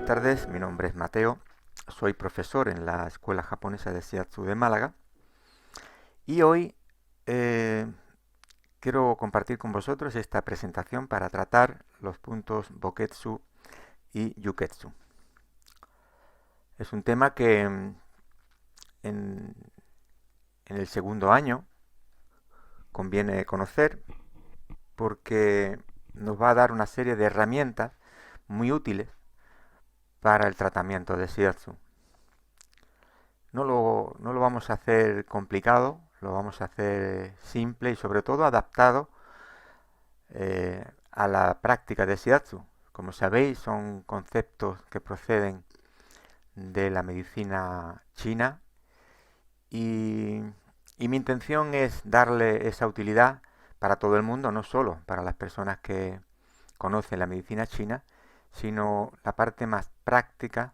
tardes, mi nombre es Mateo, soy profesor en la Escuela Japonesa de Shiatsu de Málaga y hoy eh, quiero compartir con vosotros esta presentación para tratar los puntos Boketsu y Yuketsu. Es un tema que en el segundo año conviene conocer porque nos va a dar una serie de herramientas muy útiles para el tratamiento de Shiatsu. No lo vamos a hacer complicado, lo vamos a hacer simple y sobre todo adaptado a la práctica de Shiatsu. Como sabéis, son conceptos que proceden de la medicina china y, y mi intención es darle esa utilidad para todo el mundo, no solo para las personas que conocen la medicina china, sino la parte más práctica,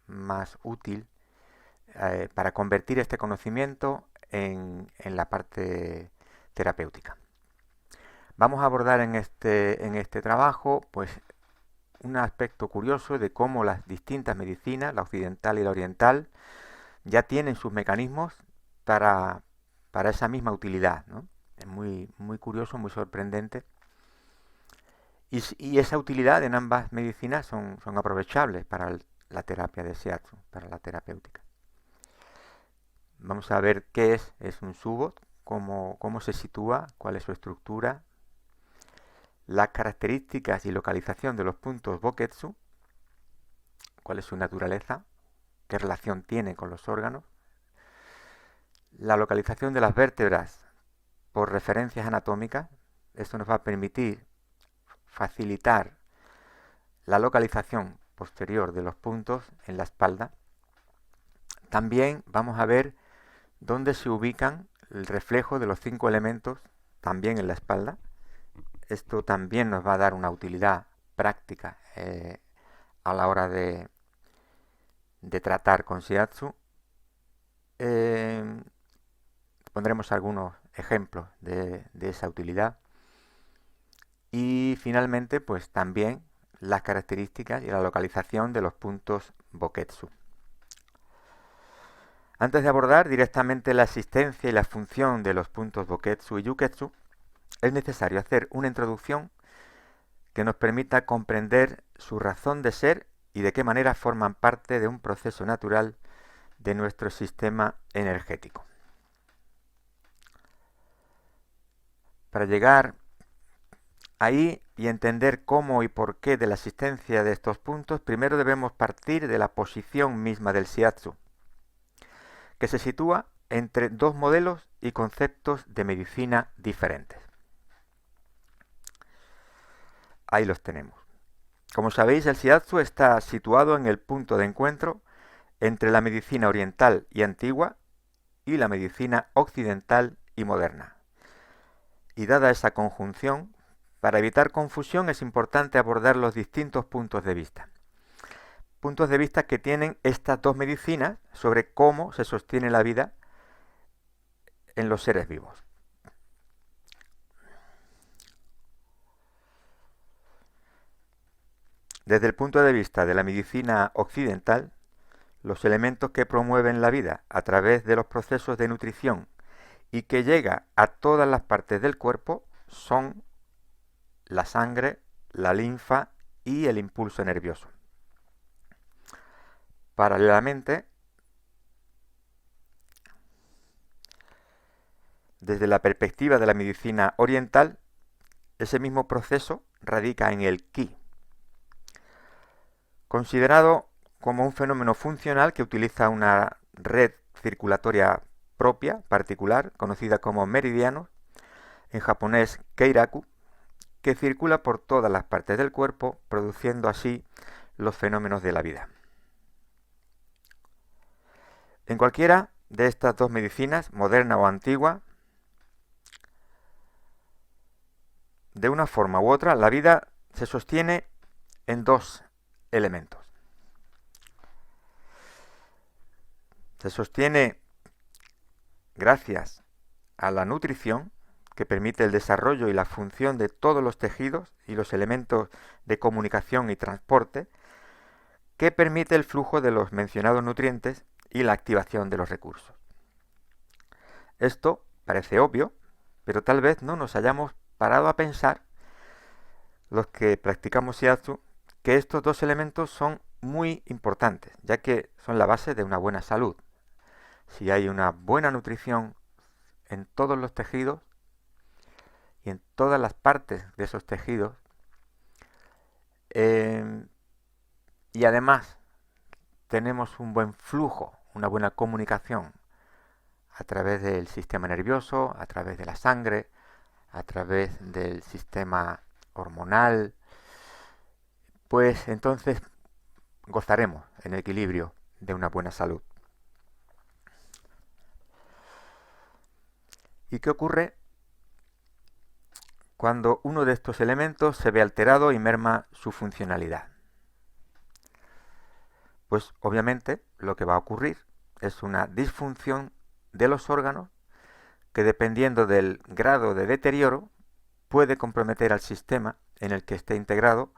más útil para convertir este conocimiento en la parte terapéutica. Vamos a abordar en este trabajo pues un aspecto curioso de cómo las distintas medicinas, la occidental y la oriental, ya tienen sus mecanismos para esa misma utilidad, ¿no? Es muy curioso, muy sorprendente. Y esa utilidad en ambas medicinas son aprovechables para la terapia de Shiatsu, para la terapéutica. Vamos a ver qué es un SUBOT, cómo se sitúa, cuál es su estructura, las características y localización de los puntos Boketsu, cuál es su naturaleza, qué relación tiene con los órganos, la localización de las vértebras por referencias anatómicas. Esto nos va a permitir facilitar la localización posterior de los puntos en la espalda. También vamos a ver dónde se ubican el reflejo de los 5 elementos también en la espalda. Esto también nos va a dar una utilidad práctica a la hora de tratar con Shiatsu. Pondremos algunos ejemplos de esa utilidad. Y finalmente, pues también las características y la localización de los puntos Boketsu. Antes de abordar directamente la existencia y la función de los puntos Boketsu y Yuketsu, es necesario hacer una introducción que nos permita comprender su razón de ser y de qué manera forman parte de un proceso natural de nuestro sistema energético. Para llegar ahí y entender cómo y por qué de la existencia de estos puntos, primero debemos partir de la posición misma del Shiatsu, que se sitúa entre dos modelos y conceptos de medicina diferentes. Ahí los tenemos. Como sabéis, el Shiatsu está situado en el punto de encuentro entre la medicina oriental y antigua y la medicina occidental y moderna. Y dada esa conjunción, para evitar confusión es importante abordar los distintos puntos de vista. Puntos de vista que tienen estas dos medicinas sobre cómo se sostiene la vida en los seres vivos. Desde el punto de vista de la medicina occidental, los elementos que promueven la vida a través de los procesos de nutrición y que llega a todas las partes del cuerpo son la sangre, la linfa y el impulso nervioso. Paralelamente, desde la perspectiva de la medicina oriental, ese mismo proceso radica en el ki, considerado como un fenómeno funcional que utiliza una red circulatoria propia, particular, conocida como meridianos, en japonés keiraku, que circula por todas las partes del cuerpo, produciendo así los fenómenos de la vida. En cualquiera de estas dos medicinas, moderna o antigua, de una forma u otra, la vida se sostiene en dos elementos. Se sostiene gracias a la nutrición, que permite el desarrollo y la función de todos los tejidos y los elementos de comunicación y transporte, que permite el flujo de los mencionados nutrientes y la activación de los recursos. Esto parece obvio, pero tal vez no nos hayamos parado a pensar, los que practicamos Shiatsu, que estos dos elementos son muy importantes, ya que son la base de una buena salud. Si hay una buena nutrición en todos los tejidos y en todas las partes de esos tejidos, y además tenemos un buen flujo, una buena comunicación a través del sistema nervioso, a través de la sangre, a través del sistema hormonal, pues entonces gozaremos en equilibrio de una buena salud. ¿Y qué ocurre cuando uno de estos elementos se ve alterado y merma su funcionalidad? Pues obviamente lo que va a ocurrir es una disfunción de los órganos que, dependiendo del grado de deterioro, puede comprometer al sistema en el que esté integrado,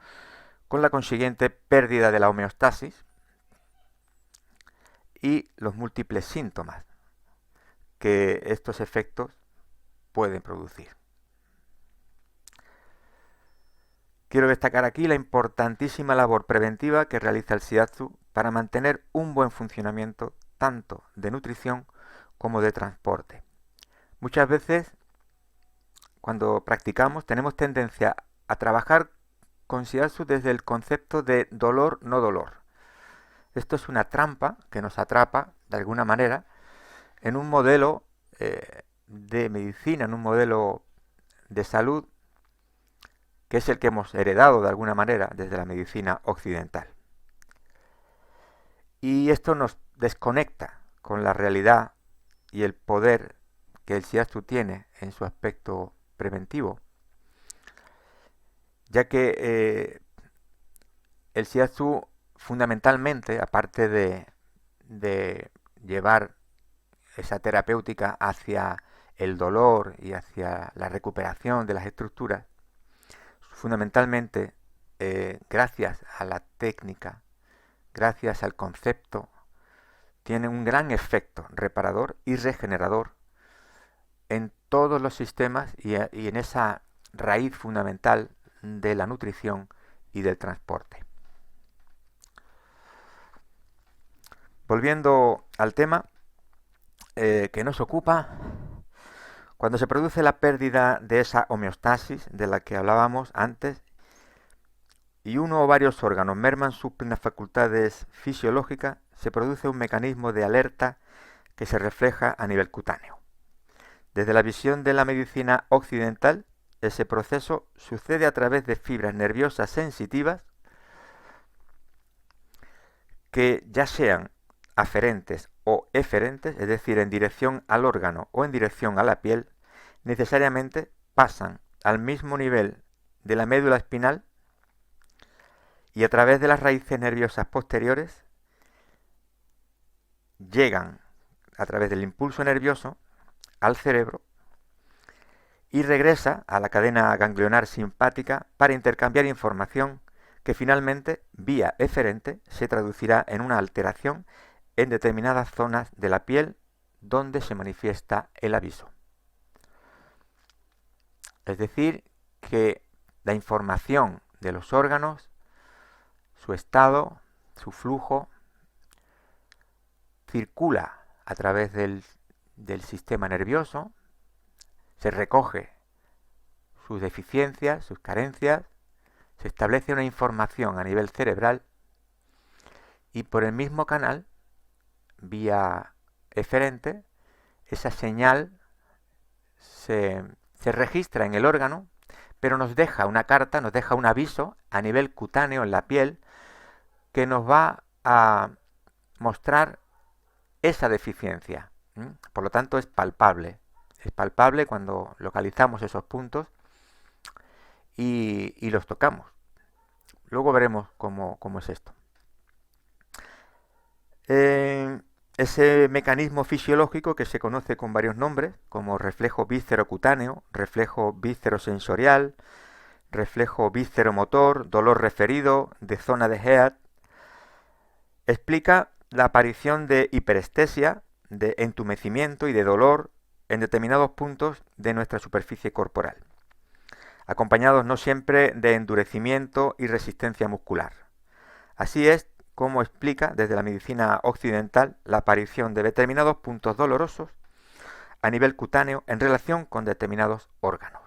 con la consiguiente pérdida de la homeostasis y los múltiples síntomas que estos efectos pueden producir. Quiero destacar aquí la importantísima labor preventiva que realiza el Shiatsu para mantener un buen funcionamiento tanto de nutrición como de transporte. Muchas veces, cuando practicamos, tenemos tendencia a trabajar con Shiatsu desde el concepto de dolor no dolor. Esto es una trampa que nos atrapa de alguna manera en un modelo de medicina, en un modelo de salud que es el que hemos heredado de alguna manera desde la medicina occidental. Y esto nos desconecta con la realidad y el poder que el Shiatsu tiene en su aspecto preventivo, ya que el Shiatsu fundamentalmente, aparte de llevar esa terapéutica hacia el dolor y hacia la recuperación de las estructuras, fundamentalmente gracias a la técnica, gracias al concepto, tiene un gran efecto reparador y regenerador en todos los sistemas y en esa raíz fundamental de la nutrición y del transporte. Volviendo al tema que nos ocupa, cuando se produce la pérdida de esa homeostasis de la que hablábamos antes y uno o varios órganos merman sus plenas facultades fisiológicas, se produce un mecanismo de alerta que se refleja a nivel cutáneo. Desde la visión de la medicina occidental, ese proceso sucede a través de fibras nerviosas sensitivas que, ya sean aferentes o eferentes, es decir, en dirección al órgano o en dirección a la piel, necesariamente pasan al mismo nivel de la médula espinal y a través de las raíces nerviosas posteriores llegan a través del impulso nervioso al cerebro y regresa a la cadena ganglionar simpática para intercambiar información que finalmente, vía eferente, se traducirá en una alteración en determinadas zonas de la piel donde se manifiesta el aviso. Es decir, que la información de los órganos, su estado, su flujo, circula a través del sistema nervioso, se recoge sus deficiencias, sus carencias, se establece una información a nivel cerebral y por el mismo canal, vía eferente, esa señal se registra en el órgano, pero nos deja una carta, nos deja un aviso a nivel cutáneo en la piel que nos va a mostrar esa deficiencia. Por lo tanto, es palpable cuando localizamos esos puntos y los tocamos. Luego veremos cómo es esto. Ese mecanismo fisiológico que se conoce con varios nombres, como reflejo víscero-cutáneo, reflejo víscero-sensorial, reflejo víscero-motor, dolor referido, de zona de Head, explica la aparición de hiperestesia, de entumecimiento y de dolor en determinados puntos de nuestra superficie corporal, acompañados no siempre de endurecimiento y resistencia muscular. Así es como explica desde la medicina occidental la aparición de determinados puntos dolorosos a nivel cutáneo en relación con determinados órganos.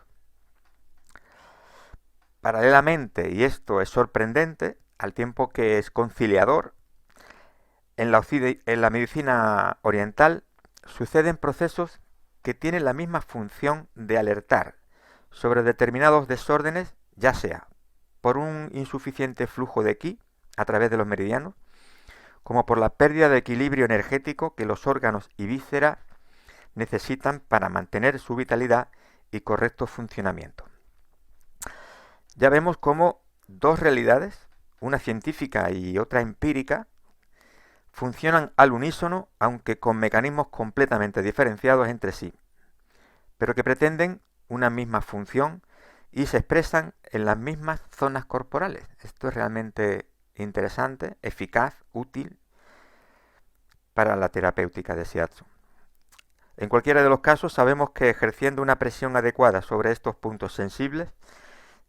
Paralelamente, y esto es sorprendente, al tiempo que es conciliador, en la medicina oriental suceden procesos que tienen la misma función de alertar sobre determinados desórdenes, ya sea por un insuficiente flujo de ki a través de los meridianos, como por la pérdida de equilibrio energético que los órganos y vísceras necesitan para mantener su vitalidad y correcto funcionamiento. Ya vemos cómo dos realidades, una científica y otra empírica, funcionan al unísono, aunque con mecanismos completamente diferenciados entre sí, pero que pretenden una misma función y se expresan en las mismas zonas corporales. Esto es realmente interesante, eficaz, útil para la terapéutica de Shiatsu. En cualquiera de los casos sabemos que ejerciendo una presión adecuada sobre estos puntos sensibles,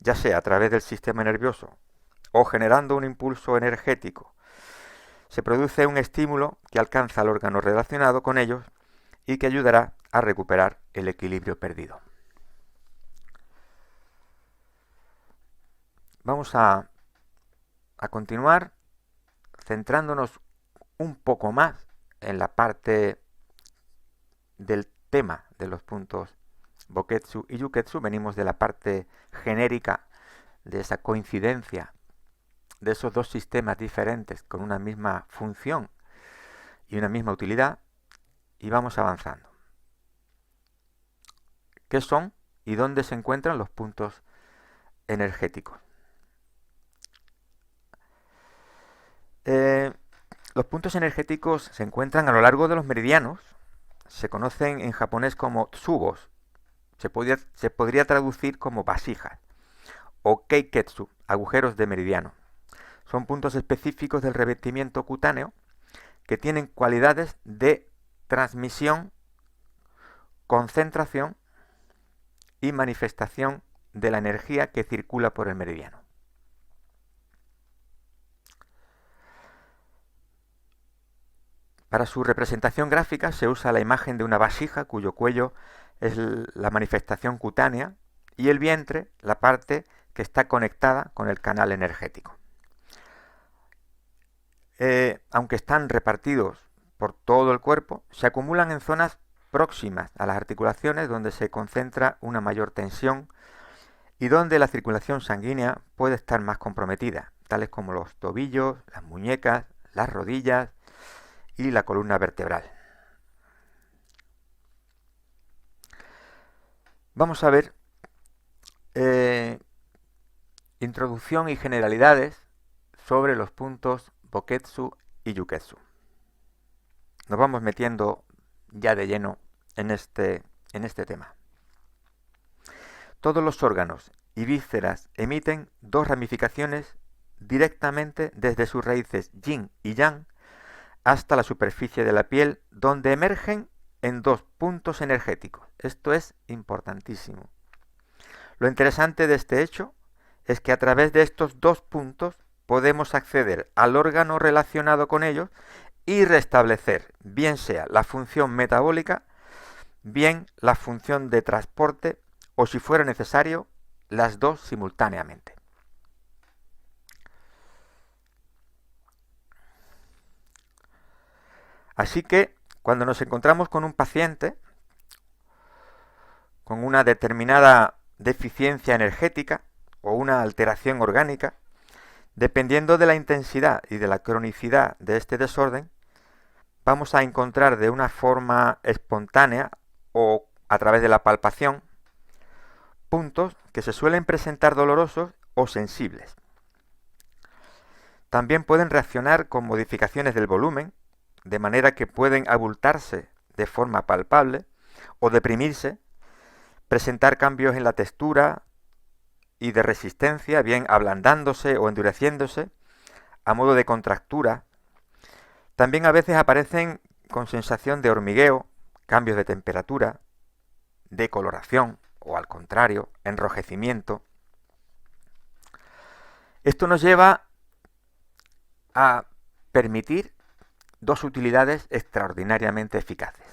ya sea a través del sistema nervioso o generando un impulso energético, se produce un estímulo que alcanza al órgano relacionado con ellos y que ayudará a recuperar el equilibrio perdido. Vamos a continuar centrándonos un poco más en la parte del tema de los puntos Boketsu y Yuketsu. Venimos de la parte genérica de esa coincidencia de esos dos sistemas diferentes con una misma función y una misma utilidad, y vamos avanzando. ¿Qué son y dónde se encuentran los puntos energéticos? Los puntos energéticos se encuentran a lo largo de los meridianos. Se conocen en japonés como tsubos. Se podría traducir como vasijas o keiketsu, agujeros de meridiano. Son puntos específicos del revestimiento cutáneo que tienen cualidades de transmisión, concentración y manifestación de la energía que circula por el meridiano. Para su representación gráfica se usa la imagen de una vasija cuyo cuello es la manifestación cutánea y el vientre la parte que está conectada con el canal energético. Aunque están repartidos por todo el cuerpo, se acumulan en zonas próximas a las articulaciones donde se concentra una mayor tensión y donde la circulación sanguínea puede estar más comprometida, tales como los tobillos, las muñecas, las rodillas y la columna vertebral. Vamos a ver introducción y generalidades sobre los puntos Boketsu y Yuketsu. Nos vamos metiendo ya de lleno en este tema. Todos los órganos y vísceras emiten dos ramificaciones directamente desde sus raíces yin y yang hasta la superficie de la piel, donde emergen en dos puntos energéticos. Esto es importantísimo. Lo interesante de este hecho es que a través de estos dos puntos podemos acceder al órgano relacionado con ellos y restablecer, bien sea la función metabólica, bien la función de transporte, o si fuera necesario, las dos simultáneamente. Así que cuando nos encontramos con un paciente con una determinada deficiencia energética o una alteración orgánica, dependiendo de la intensidad y de la cronicidad de este desorden, vamos a encontrar de una forma espontánea o a través de la palpación puntos que se suelen presentar dolorosos o sensibles. También pueden reaccionar con modificaciones del volumen, de manera que pueden abultarse de forma palpable o deprimirse, presentar cambios en la textura y de resistencia, bien ablandándose o endureciéndose, a modo de contractura, También a veces aparecen con sensación de hormigueo, cambios de temperatura, de coloración o al contrario, enrojecimiento. Esto nos lleva a permitir dos utilidades extraordinariamente eficaces.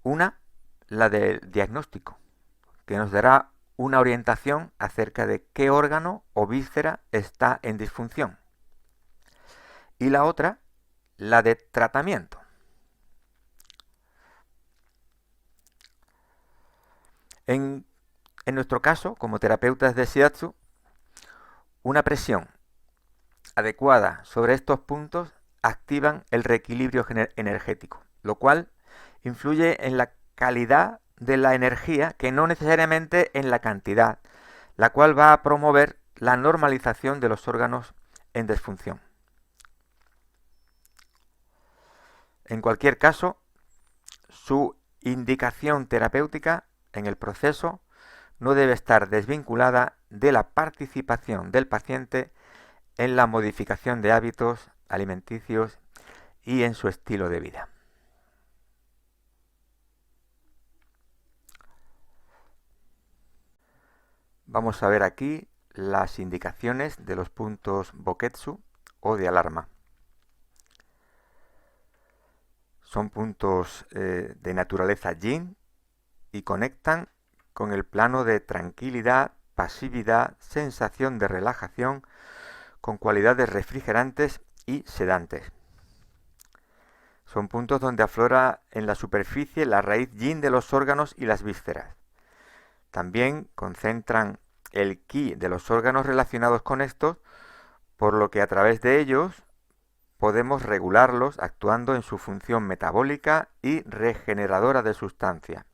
Una, la del diagnóstico, que nos dará una orientación acerca de qué órgano o víscera está en disfunción. Y la otra, la de tratamiento. En nuestro caso, como terapeutas de Shiatsu, una presión adecuada sobre estos puntos activan el reequilibrio energético, lo cual influye en la calidad de la energía, que no necesariamente en la cantidad, la cual va a promover la normalización de los órganos en disfunción. En cualquier caso, su indicación terapéutica en el proceso no debe estar desvinculada de la participación del paciente en la modificación de hábitos alimenticios y en su estilo de vida. Vamos a ver aquí las indicaciones de los puntos Boketsu o de alarma. Son puntos de naturaleza yin y conectan con el plano de tranquilidad, pasividad, sensación de relajación, con cualidades refrigerantes y sedantes. Son puntos donde aflora en la superficie la raíz yin de los órganos y las vísceras. También concentran el ki de los órganos relacionados con estos, por lo que a través de ellos podemos regularlos actuando en su función metabólica y regeneradora de sustancia.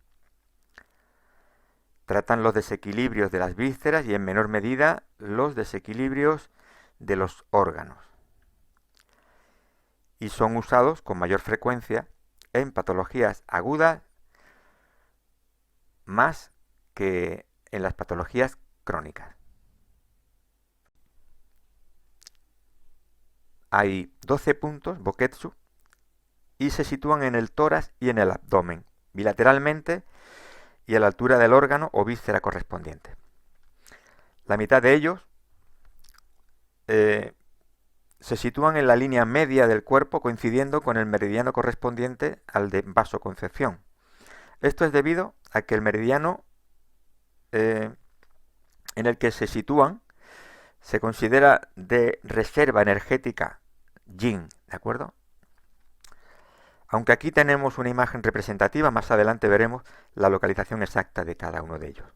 Tratan los desequilibrios de las vísceras y en menor medida los desequilibrios de los órganos. Y son usados con mayor frecuencia en patologías agudas más que en las patologías crónicas. Hay 12 puntos Boketsu y se sitúan en el tórax y en el abdomen, bilateralmente y a la altura del órgano o víscera correspondiente. La mitad de ellos se sitúan en la línea media del cuerpo, coincidiendo con el meridiano correspondiente al de vasoconcepción. Esto es debido a que el meridiano en el que se sitúan se considera de reserva energética yin, ¿de acuerdo? Aunque aquí tenemos una imagen representativa, más adelante veremos la localización exacta de cada uno de ellos.